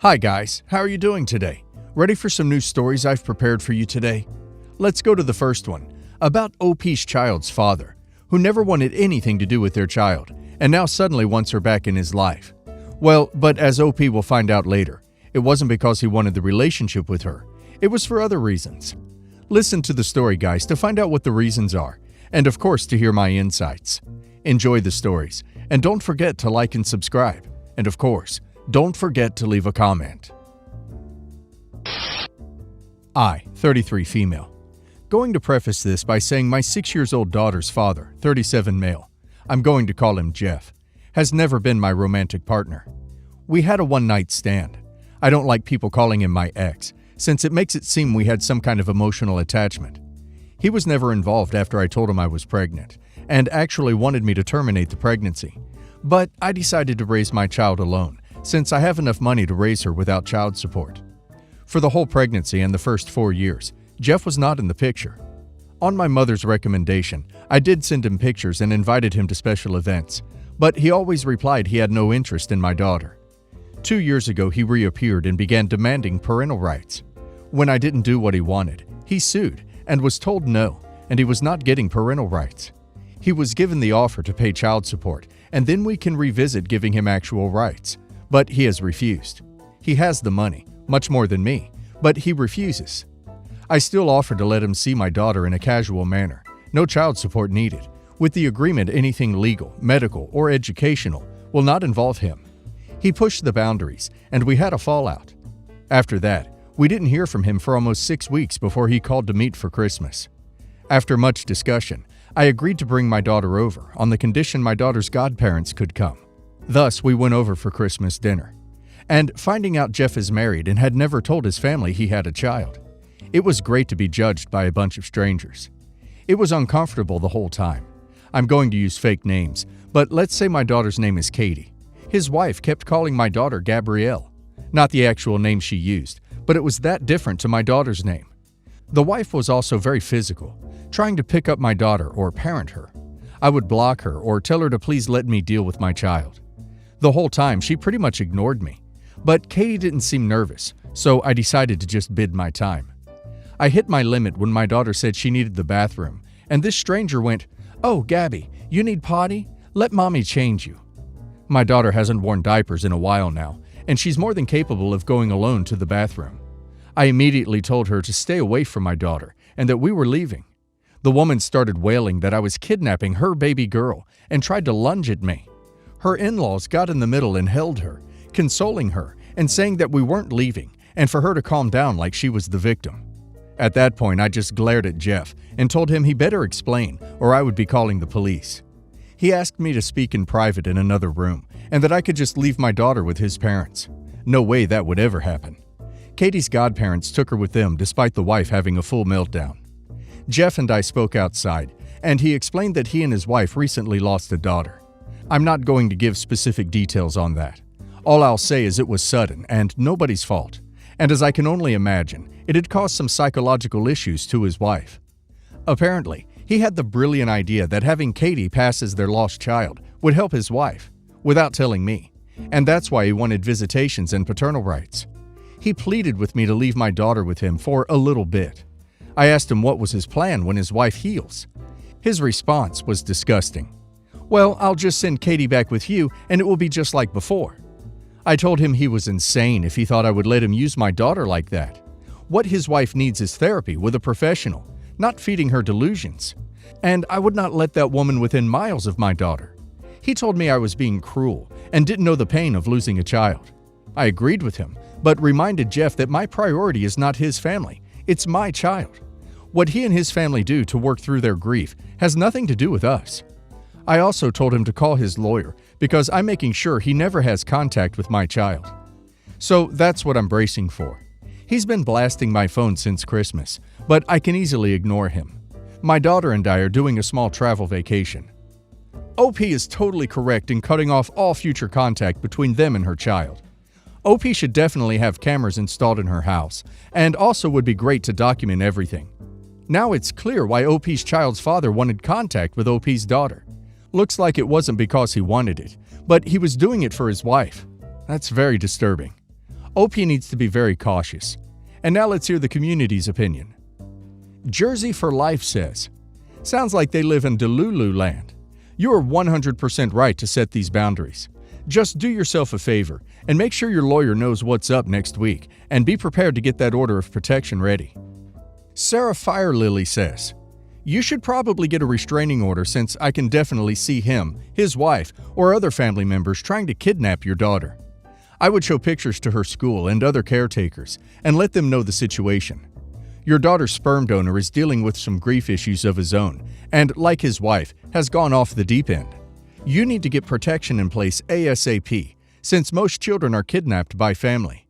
Hi guys, how are you doing today? Ready for some new stories I've prepared for you today? Let's go to the first one, about OP's child's father, who never wanted anything to do with their child, and now suddenly wants her back in his life. Well, but as OP will find out later, it wasn't because he wanted the relationship with her, it was for other reasons. Listen to the story, guys, to find out what the reasons are, and of course to hear my insights. Enjoy the stories, and don't forget to like and subscribe, and of course, don't forget to leave a comment. I, 33 female. Going to preface this by saying my 6-year-old daughter's father, 37 male, I'm going to call him Jeff, has never been my romantic partner. We had a one-night stand. I don't like people calling him my ex, since it makes it seem we had some kind of emotional attachment. He was never involved after I told him I was pregnant, and actually wanted me to terminate the pregnancy. But I decided to raise my child alone, since I have enough money to raise her without child support. For the whole pregnancy and the first 4 years, Jeff was not in the picture. On my mother's recommendation, I did send him pictures and invited him to special events, but he always replied he had no interest in my daughter. 2 years ago, he reappeared and began demanding parental rights. When I didn't do what he wanted, he sued and was told no, and he was not getting parental rights. He was given the offer to pay child support, and then we can revisit giving him actual rights. But he has refused. He has the money, much more than me, but he refuses. I still offer to let him see my daughter in a casual manner, no child support needed, with the agreement anything legal, medical, or educational will not involve him. He pushed the boundaries, and we had a fallout. After that, we didn't hear from him for almost 6 weeks before he called to meet for Christmas. After much discussion, I agreed to bring my daughter over on the condition my daughter's godparents could come. Thus, we went over for Christmas dinner. And finding out Jeff is married and had never told his family he had a child, it was great to be judged by a bunch of strangers. It was uncomfortable the whole time. I'm going to use fake names, but let's say my daughter's name is Katie. His wife kept calling my daughter Gabrielle. Not the actual name she used, but it was that different to my daughter's name. The wife was also very physical, trying to pick up my daughter or parent her. I would block her or tell her to please let me deal with my child. The whole time, she pretty much ignored me. But Katie didn't seem nervous, so I decided to just bide my time. I hit my limit when my daughter said she needed the bathroom, and this stranger went, "Oh, Gabby, you need potty? Let mommy change you." My daughter hasn't worn diapers in a while now, and she's more than capable of going alone to the bathroom. I immediately told her to stay away from my daughter and that we were leaving. The woman started wailing that I was kidnapping her baby girl and tried to lunge at me. Her in-laws got in the middle and held her, consoling her and saying that we weren't leaving and for her to calm down like she was the victim. At that point, I just glared at Jeff and told him he better explain or I would be calling the police. He asked me to speak in private in another room and that I could just leave my daughter with his parents. No way that would ever happen. Katie's godparents took her with them despite the wife having a full meltdown. Jeff and I spoke outside, and he explained that he and his wife recently lost a daughter. I'm not going to give specific details on that. All I'll say is it was sudden and nobody's fault, and as I can only imagine, it had caused some psychological issues to his wife. Apparently, he had the brilliant idea that having Katie pass as their lost child would help his wife, without telling me, and that's why he wanted visitations and paternal rights. He pleaded with me to leave my daughter with him for a little bit. I asked him what was his plan when his wife heals. His response was disgusting. "Well, I'll just send Katie back with you and it will be just like before." I told him he was insane if he thought I would let him use my daughter like that. What his wife needs is therapy with a professional, not feeding her delusions. And I would not let that woman within miles of my daughter. He told me I was being cruel and didn't know the pain of losing a child. I agreed with him, but reminded Jeff that my priority is not his family, it's my child. What he and his family do to work through their grief has nothing to do with us. I also told him to call his lawyer because I'm making sure he never has contact with my child. So that's what I'm bracing for. He's been blasting my phone since Christmas, but I can easily ignore him. My daughter and I are doing a small travel vacation. OP is totally correct in cutting off all future contact between them and her child. OP should definitely have cameras installed in her house, and also would be great to document everything. Now it's clear why OP's child's father wanted contact with OP's daughter. Looks like it wasn't because he wanted it, but he was doing it for his wife. That's very disturbing. OP needs to be very cautious. And now let's hear the community's opinion. Jersey for Life says, sounds like they live in Delulu land. You are 100% right to set these boundaries. Just do yourself a favor and make sure your lawyer knows what's up next week and be prepared to get that order of protection ready. Sarah Firelily says, you should probably get a restraining order since I can definitely see him, his wife, or other family members trying to kidnap your daughter. I would show pictures to her school and other caretakers and let them know the situation. Your daughter's sperm donor is dealing with some grief issues of his own and, like his wife, has gone off the deep end. You need to get protection in place ASAP, since most children are kidnapped by family.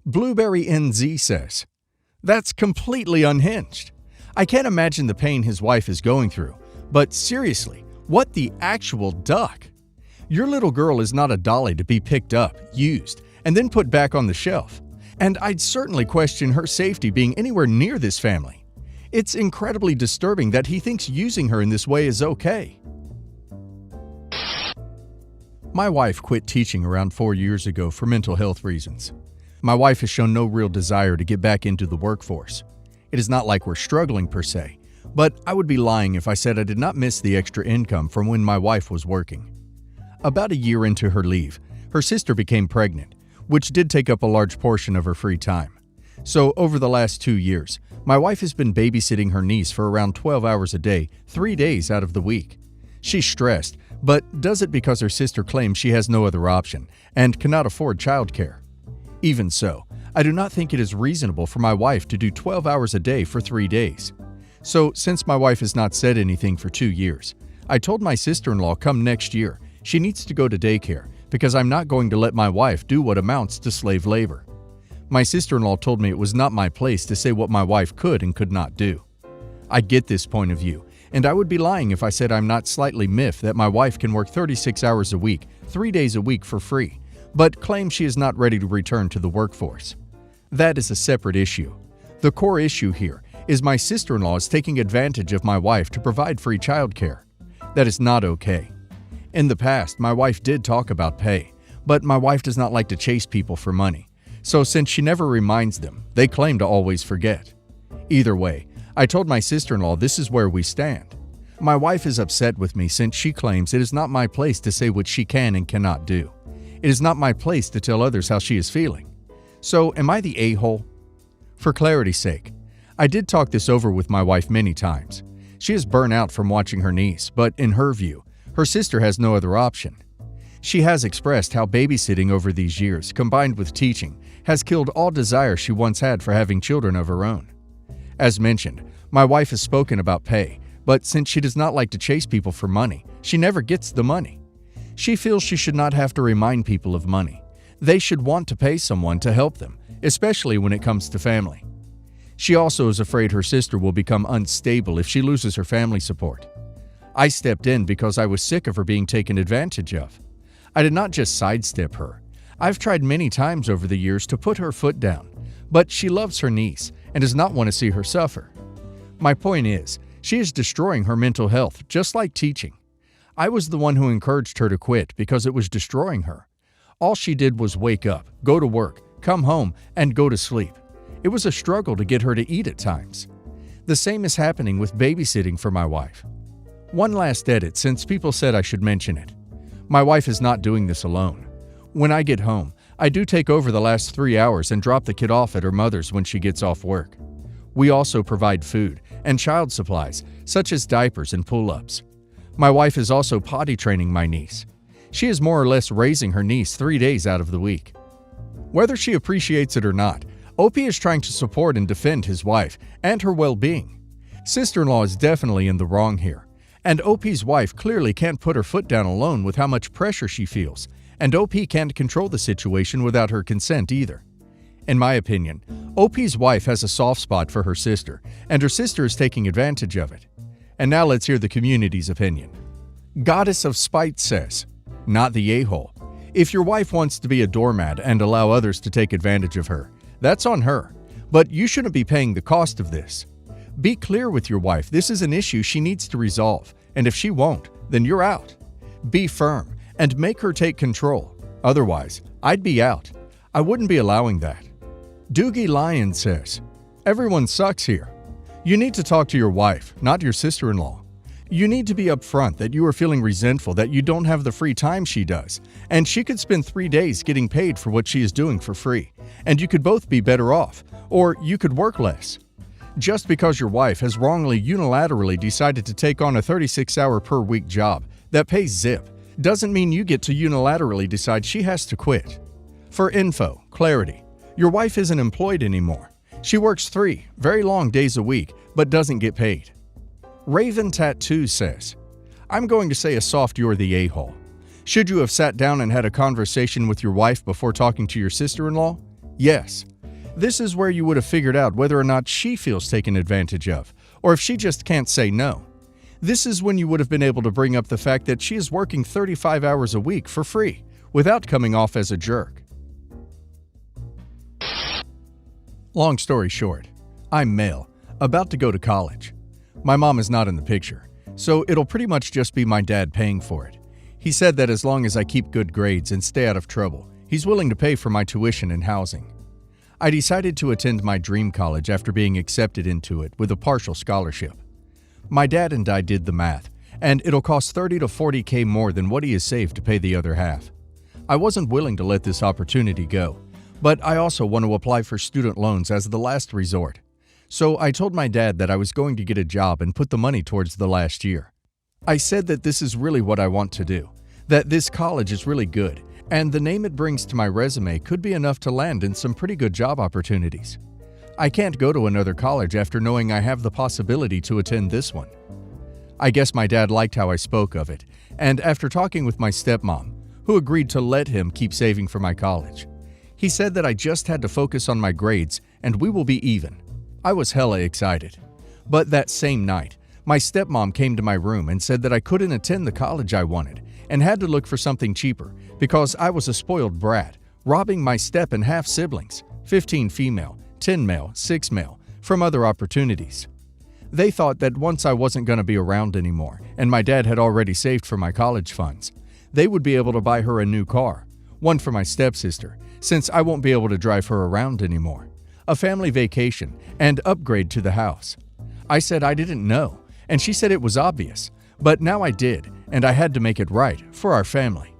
Blueberry NZ says, that's completely unhinged. I can't imagine the pain his wife is going through, but seriously, what the actual duck? Your little girl is not a dolly to be picked up, used, and then put back on the shelf. And I'd certainly question her safety being anywhere near this family. It's incredibly disturbing that he thinks using her in this way is okay. My wife quit teaching around 4 years ago for mental health reasons. My wife has shown no real desire to get back into the workforce. It is not like we're struggling per se, but I would be lying if I said I did not miss the extra income from when my wife was working. About a year into her leave, her sister became pregnant, which did take up a large portion of her free time. So over the last 2 years, my wife has been babysitting her niece for around 12 hours a day, 3 days out of the week. She's stressed, but does it because her sister claims she has no other option and cannot afford childcare. Even so, I do not think it is reasonable for my wife to do 12 hours a day for 3 days. So since my wife has not said anything for 2 years, I told my sister-in-law come next year she needs to go to daycare because I'm not going to let my wife do what amounts to slave labor. My sister-in-law told me it was not my place to say what my wife could and could not do. I get this point of view, and I would be lying if I said I'm not slightly miffed that my wife can work 36 hours a week, 3 days a week for free, but claims she is not ready to return to the workforce. That is a separate issue. The core issue here is my sister-in-law is taking advantage of my wife to provide free childcare. That is not okay. In the past, my wife did talk about pay, but my wife does not like to chase people for money. So since she never reminds them, they claim to always forget. Either way, I told my sister-in-law this is where we stand. My wife is upset with me since she claims it is not my place to say what she can and cannot do. It is not my place to tell others how she is feeling. So am I the a-hole? For clarity's sake, I did talk this over with my wife many times. She is burnt out from watching her niece, but in her view, her sister has no other option. She has expressed how babysitting over these years, combined with teaching, has killed all desire she once had for having children of her own. As mentioned, my wife has spoken about pay, but since she does not like to chase people for money, she never gets the money. She feels she should not have to remind people of money. They should want to pay someone to help them, especially when it comes to family. She also is afraid her sister will become unstable if she loses her family support. I stepped in because I was sick of her being taken advantage of. I did not just sidestep her. I've tried many times over the years to put her foot down, but she loves her niece and does not want to see her suffer. My point is, she is destroying her mental health, just like teaching. I was the one who encouraged her to quit because it was destroying her. All she did was wake up, go to work, come home, and go to sleep. It was a struggle to get her to eat at times. The same is happening with babysitting for my wife. One last edit, since people said I should mention it. My wife is not doing this alone. When I get home, I do take over the last 3 hours and drop the kid off at her mother's when she gets off work. We also provide food and child supplies, such as diapers and pull-ups. My wife is also potty training my niece. She is more or less raising her niece 3 days out of the week. Whether she appreciates it or not, OP is trying to support and defend his wife and her well-being. Sister-in-law is definitely in the wrong here, and OP's wife clearly can't put her foot down alone with how much pressure she feels, and OP can't control the situation without her consent either. In my opinion, OP's wife has a soft spot for her sister, and her sister is taking advantage of it. And now let's hear the community's opinion. Goddess of Spite says, not the a-hole. If your wife wants to be a doormat and allow others to take advantage of her, that's on her, but you shouldn't be paying the cost of this. Be clear with your wife this is an issue she needs to resolve, and if she won't, then you're out. Be firm and make her take control. Otherwise, I'd be out. I wouldn't be allowing that. Doogie Lyon says, everyone sucks here. You need to talk to your wife, not your sister-in-law. You need to be upfront that you are feeling resentful that you don't have the free time she does, and she could spend 3 days getting paid for what she is doing for free, and you could both be better off, or you could work less. Just because your wife has wrongly unilaterally decided to take on a 36-hour per week job that pays zip doesn't mean you get to unilaterally decide she has to quit. For info, clarity, your wife isn't employed anymore. She works 3 very long days a week, but doesn't get paid. Raven Tattoo says, I'm going to say a soft you're the a-hole. Should you have sat down and had a conversation with your wife before talking to your sister-in-law? Yes. This is where you would have figured out whether or not she feels taken advantage of, or if she just can't say no. This is when you would have been able to bring up the fact that she is working 35 hours a week for free, without coming off as a jerk. Long story short, I'm male, about to go to college. My mom is not in the picture, so it'll pretty much just be my dad paying for it. He said that as long as I keep good grades and stay out of trouble, he's willing to pay for my tuition and housing. I decided to attend my dream college after being accepted into it with a partial scholarship. My dad and I did the math, and it'll cost $30 to $40K more than what he has saved to pay the other half. I wasn't willing to let this opportunity go, but I also want to apply for student loans as the last resort. So I told my dad that I was going to get a job and put the money towards the last year. I said that this is really what I want to do, that this college is really good, and the name it brings to my resume could be enough to land in some pretty good job opportunities. I can't go to another college after knowing I have the possibility to attend this one. I guess my dad liked how I spoke of it, and after talking with my stepmom, who agreed to let him keep saving for my college, he said that I just had to focus on my grades and we will be even. I was hella excited. But that same night, my stepmom came to my room and said that I couldn't attend the college I wanted and had to look for something cheaper because I was a spoiled brat, robbing my step and half siblings, 15 female, 10 male, 6 male, from other opportunities. They thought that once I wasn't going to be around anymore and my dad had already saved for my college funds, they would be able to buy her a new car, one for my stepsister, since I won't be able to drive her around anymore, a family vacation, and upgrade to the house. I said I didn't know, and she said it was obvious, but now I did, and I had to make it right for our family.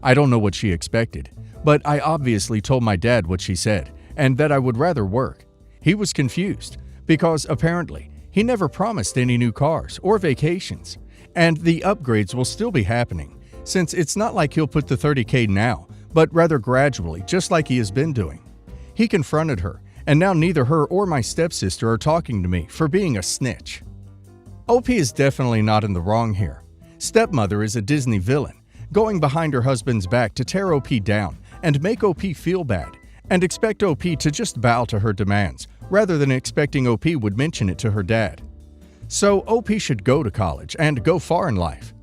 I don't know what she expected, but I obviously told my dad what she said, and that I would rather work. He was confused, because apparently he never promised any new cars or vacations, and the upgrades will still be happening, since it's not like he'll put the $30K now, but rather gradually, just like he has been doing. He confronted her, and now neither her or my stepsister are talking to me for being a snitch. OP is definitely not in the wrong here. Stepmother is a Disney villain, going behind her husband's back to tear OP down and make OP feel bad, and expect OP to just bow to her demands, rather than expecting OP would mention it to her dad. So OP should go to college and go far in life.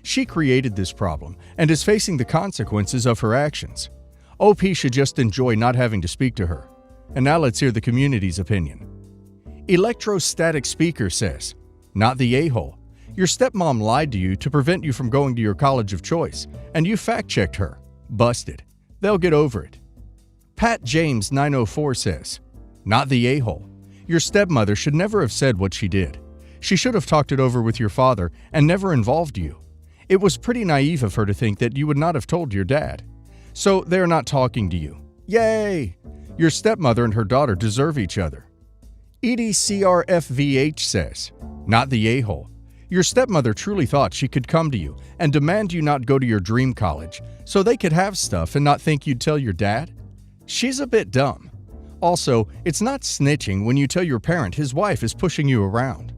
She created this problem and is facing the consequences of her actions. OP should just enjoy not having to speak to her. And now let's hear the community's opinion. Electrostatic Speaker says, not the a-hole. Your stepmom lied to you to prevent you from going to your college of choice, and you fact-checked her. Busted. They'll get over it. Pat James 904 says, not the a-hole. Your stepmother should never have said what she did. She should have talked it over with your father and never involved you. It was pretty naive of her to think that you would not have told your dad. So they're not talking to you. Yay! Your stepmother and her daughter deserve each other. EDCRFVH says, not the a-hole. Your stepmother truly thought she could come to you and demand you not go to your dream college so they could have stuff and not think you'd tell your dad? She's a bit dumb. Also, it's not snitching when you tell your parent his wife is pushing you around.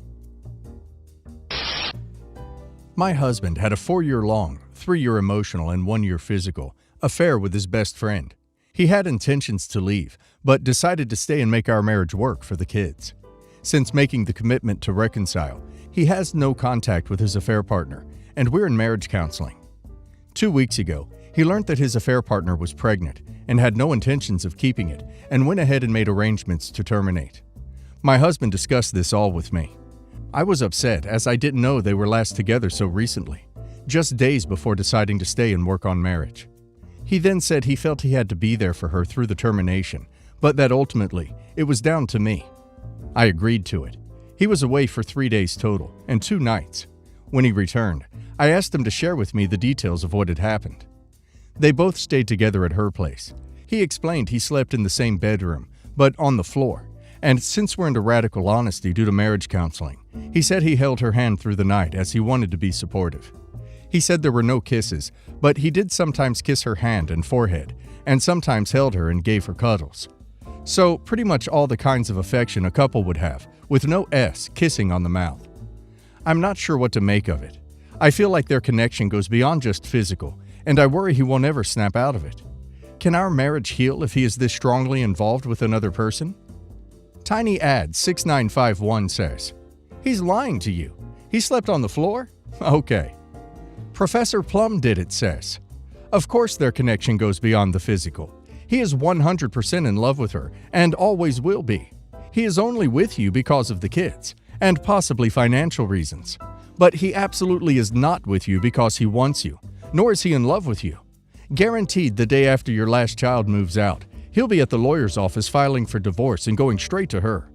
My husband had a 4-year-long, 3-year emotional and 1-year physical affair with his best friend. He had intentions to leave, but decided to stay and make our marriage work for the kids. Since making the commitment to reconcile, he has no contact with his affair partner, and we're in marriage counseling. 2 weeks ago, he learned that his affair partner was pregnant and had no intentions of keeping it, and went ahead and made arrangements to terminate. My husband discussed this all with me. I was upset as I didn't know they were last together so recently, just days before deciding to stay and work on marriage. He then said he felt he had to be there for her through the termination, but that ultimately it was down to me. I agreed to it. He was away for 3 days total and 2 nights. When he returned, I asked him to share with me the details of what had happened. They both stayed together at her place. He explained he slept in the same bedroom, but on the floor, and since we're into radical honesty due to marriage counseling, he said he held her hand through the night as he wanted to be supportive. He said there were no kisses, but he did sometimes kiss her hand and forehead, and sometimes held her and gave her cuddles. So pretty much all the kinds of affection a couple would have, with no kissing on the mouth. I'm not sure what to make of it. I feel like their connection goes beyond just physical, and I worry he will never snap out of it. Can our marriage heal if he is this strongly involved with another person? Tiny Ad 6951 says, "He's lying to you. He slept on the floor? Okay." Professor Plum did it says, "Of course their connection goes beyond the physical. He is 100% in love with her and always will be. He is only with you because of the kids and possibly financial reasons. But he absolutely is not with you because he wants you, nor is he in love with you. Guaranteed the day after your last child moves out, he'll be at the lawyer's office filing for divorce and going straight to her.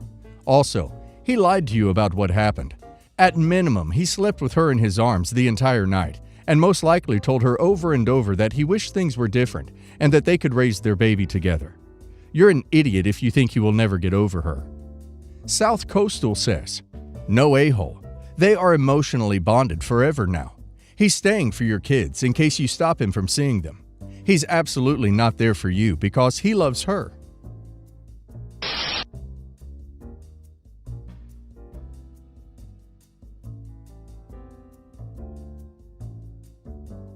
Also, he lied to you about what happened. At minimum, he slept with her in his arms the entire night and most likely told her over and over that he wished things were different and that they could raise their baby together. You're an idiot if you think you will never get over her." South Coastal says, "No a-hole. They are emotionally bonded forever now. He's staying for your kids in case you stop him from seeing them. He's absolutely not there for you because he loves her.